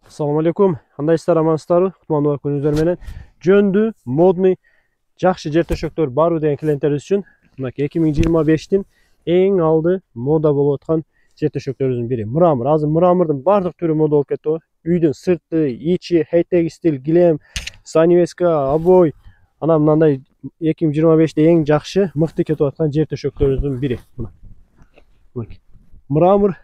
Assalamu alaikum. Кандайсыздар, амансыздарбы? Кутмандуу бар күнүңүздөр менен. Жөндүү, модный, жакшы жер төшөктөр барбы деген клиенттерибиз үчүн мынакей 2025-тин эң алды мода болуп аткан жер төшөктөрүбүздүн бири. Мрамор. Азыр мрамордун баардык түрү мода болуп кетти го. Үйдүн сырты, ичи, хай-тек стиль, килем, занавеска, обой. Анан мындай 2025-те эң жакшы, мыкты кетип аткан жер төшөктөрүбүздүн бири. Мрамор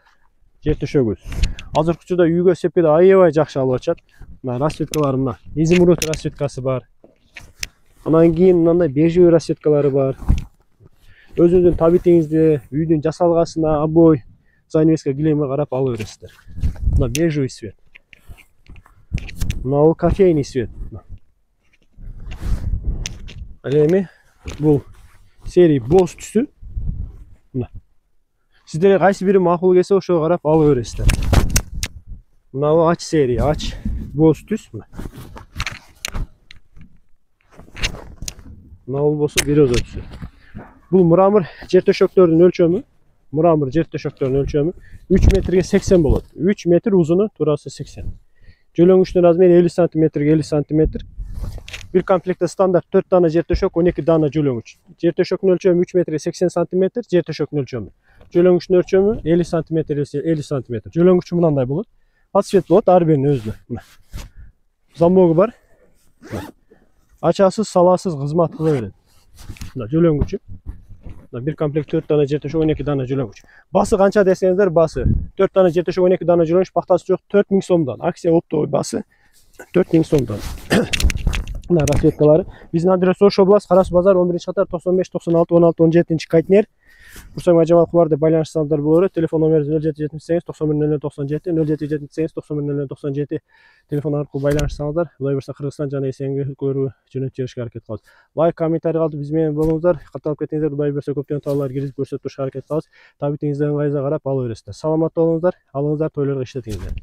жер төшөгүбүз. Азыркы учурда үйгө сепкеде аябай жакшы алып атышат. Мына расцветкалары мына изумруд расцветкасы бар. Анан кийин мындай бежевый расцветкалары бар. Өзүңүздүн табитиңизди, үйдүн жасалгасына обой, занавеска, килемге карап ала бересиздер. Мына бежевый цвет. Мына кофейный цвет. Эми бул серия боз түсү. Мына. Сиздерге кайсы бири макул келсе, ошого карап ала бересиздер. Мына ач серия, ач боз түс. Мына болбосо бироза түсү. Бул мрамор жер төшөктөрдүн өлчөмү. Мрамор жер төшөктөрдүн өлчөмү 3 метрге 80 болот. 3 метр узуну, туурасы 80. Жөлөңүчтүн размери 50 сантиметрге 50 сантиметр. Bir komplekte standart 4 tane жер төшөк, 12 tane жөлөңүч. Жер төшөктүн өлчөмү 3 метрге 80 сантиметр, жер төшөктүн өлчөмү. Жөлөңүчтүн өлчөмү 50 сантиметр, 50 сантиметр. Жөлөңүчү мындай болот. Цвет болот, ар биринин өзүнө. Замогу бар. Ачасыз, саласыз кызмат кыла берет. Мына жөлөңүчү. Bir komplekt 4 tane жер төшөк, 12 tane жөлөңүч. Басы канча десеңиздер, басы 4 tane жер төшөк, 12 tane жөлөңүч, бактасы жок, 4000 сомдон. Акция оптовый басы 4000 сомдон. Мына расцветкалары. Биздин адрес Ош область, Карас базар, 11-катар, 95 96 16 17 Кайтнер. Бурсаң Жамал Кубар деп байланышсаңыздар болот. Телефон номери 0778 91 97 0778 91 97. Телефон аркылуу байланышсаңыздар, Кудай буйрса Кыргызстан жана Эсенге көрүү жөнөтүп жиберишке аракет кылабыз. Лайк, комментарий калтырып биз менен болуңуздар. Катталып кетиңиздер, Кудай буйрса көптөгөн товарлар киргизип көрсөтүп турушка аракет кылабыз. Табитиңизден ыңгайыңызга карап ала бересиздер. Саламатта болуңуздар, алыңыздар, тойлорго иштетиңиздер.